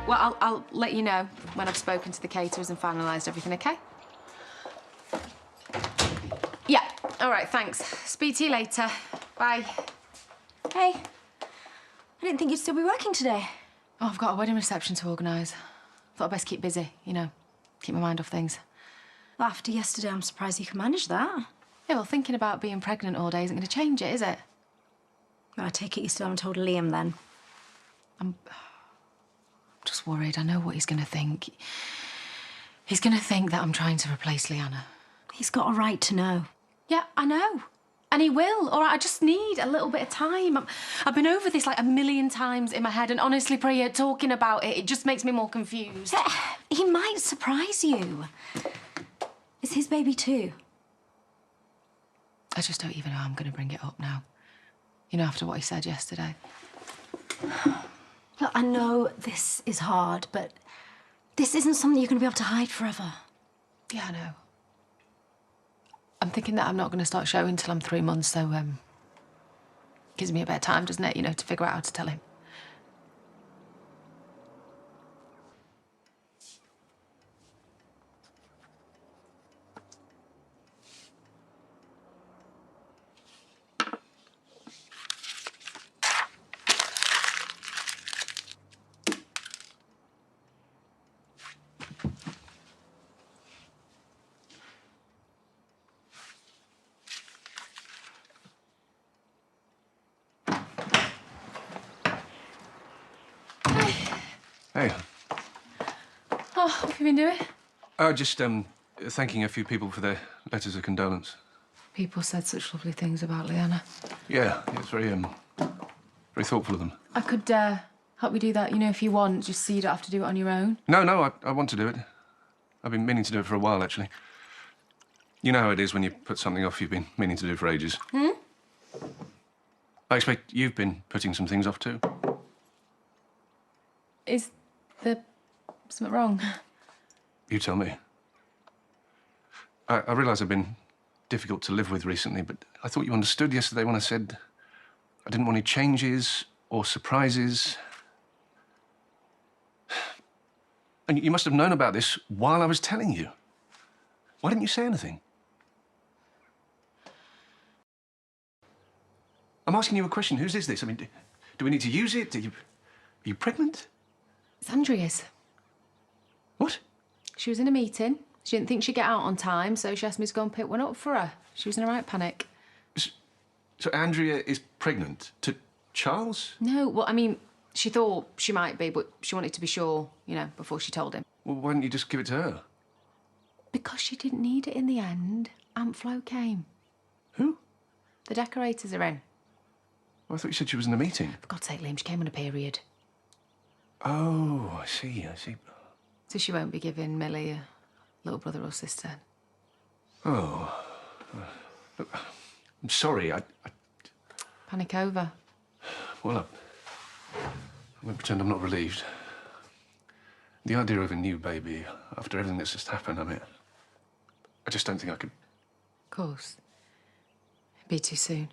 Well, I'll let you know when I've spoken to the caterers and finalised everything, OK? Yeah, all right, thanks. Speak to you later. Bye. Hey, I didn't think you'd still be working today. Oh, I've got a wedding reception to organise. Thought I'd best keep busy, you know, keep my mind off things. Well, after yesterday, I'm surprised you can manage that. Yeah, well, thinking about being pregnant all day isn't going to change it, is it? Well, I take it you still haven't told Liam, then. I'm just worried. I know what he's going to think. He's going to think that I'm trying to replace Leanna. He's got a right to know. Yeah, I know. And he will. All right, I just need a little bit of time. I've been over this like a million times in my head, and honestly, Priya, talking about it, it just makes me more confused. He might surprise you. It's his baby too. I just don't even know how I'm going to bring it up now. You know, after what he said yesterday. Look, I know this is hard, but this isn't something you're going to be able to hide forever. Yeah, I know. I'm thinking that I'm not going to start showing till I'm 3 months, so gives me a bit of time, doesn't it, you know, to figure out how to tell him. Hey. Oh, what have you been doing? Oh, just thanking a few people for their letters of condolence. People said such lovely things about Leanna. Yeah, it's very thoughtful of them. I could help you do that, you know, if you want, just so you don't have to do it on your own. No, I want to do it. I've been meaning to do it for a while, actually. You know how it is when you put something off you've been meaning to do for ages. Hmm? I expect you've been putting some things off too. Is there something wrong? You tell me. I realise I've been difficult to live with recently, but I thought you understood yesterday when I said I didn't want any changes or surprises. And you must have known about this while I was telling you. Why didn't you say anything? I'm asking you a question. Whose is this? I mean, do we need to use it? Are you pregnant? It's Andrea's. What? She was in a meeting. She didn't think she'd get out on time, so she asked me to go and pick one up for her. She was in a right panic. So Andrea is pregnant to Charles? No, well, I mean, she thought she might be, but she wanted to be sure, you know, before she told him. Well, why didn't you just give it to her? Because she didn't need it in the end. Aunt Flo came. Who? The decorators are in. Well, I thought you said she was in a meeting. For God's sake, Liam, she came on a period. Oh, I see. So she won't be giving Millie a little brother or sister. Oh. Look, I'm sorry. I... Panic over. Well, I won't pretend I'm not relieved. The idea of a new baby, after everything that's just happened, I mean, I just don't think I could... Of course. It'd be too soon.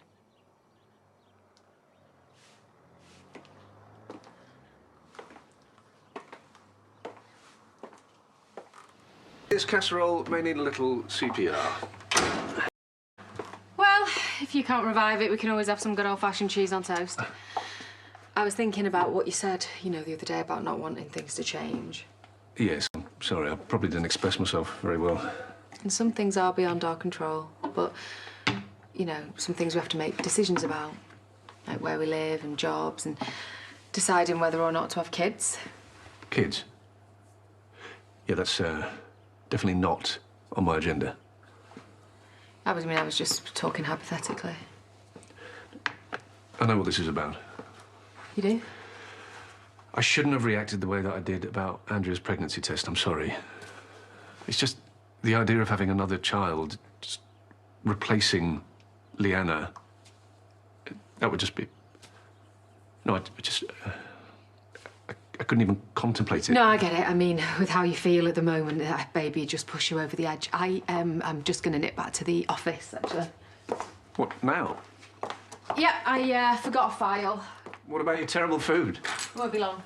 This casserole may need a little CPR. Well, if you can't revive it, we can always have some good old-fashioned cheese on toast. I was thinking about what you said, you know, the other day about not wanting things to change. Yes, I'm sorry. I probably didn't express myself very well. And some things are beyond our control, but, you know, some things we have to make decisions about, like where we live and jobs and deciding whether or not to have kids. Kids? Yeah, that's definitely not on my agenda. I was just talking hypothetically. I know what this is about. You do? I shouldn't have reacted the way that I did about Andrea's pregnancy test. I'm sorry. It's just the idea of having another child, just replacing Leanna, that would just be... No, I couldn't even contemplate it. No, I get it. I mean, with how you feel at the moment, that baby just push you over the edge. I'm just going to nip back to the office, actually. What, now? Yeah, I forgot a file. What about your terrible food? Won't be long.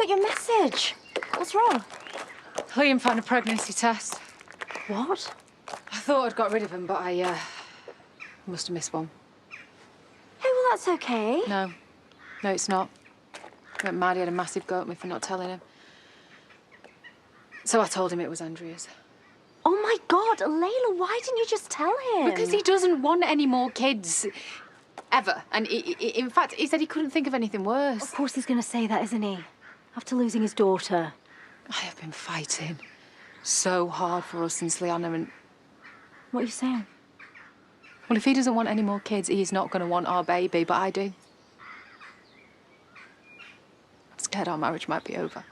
got your message. What's wrong? Liam found a pregnancy test. What? I thought I'd got rid of him, but I must have missed one. Hey, well, that's okay. No, it's not. Maddie had a massive go at me for not telling him. So I told him it was Andrea's. Oh, my God, Leyla, why didn't you just tell him? Because he doesn't want any more kids. Ever. And in fact, he said he couldn't think of anything worse. Of course he's going to say that, isn't he? After losing his daughter. I have been fighting so hard for us since Liana and... What are you saying? Well, if he doesn't want any more kids, he's not going to want our baby, but I do. I'm scared our marriage might be over.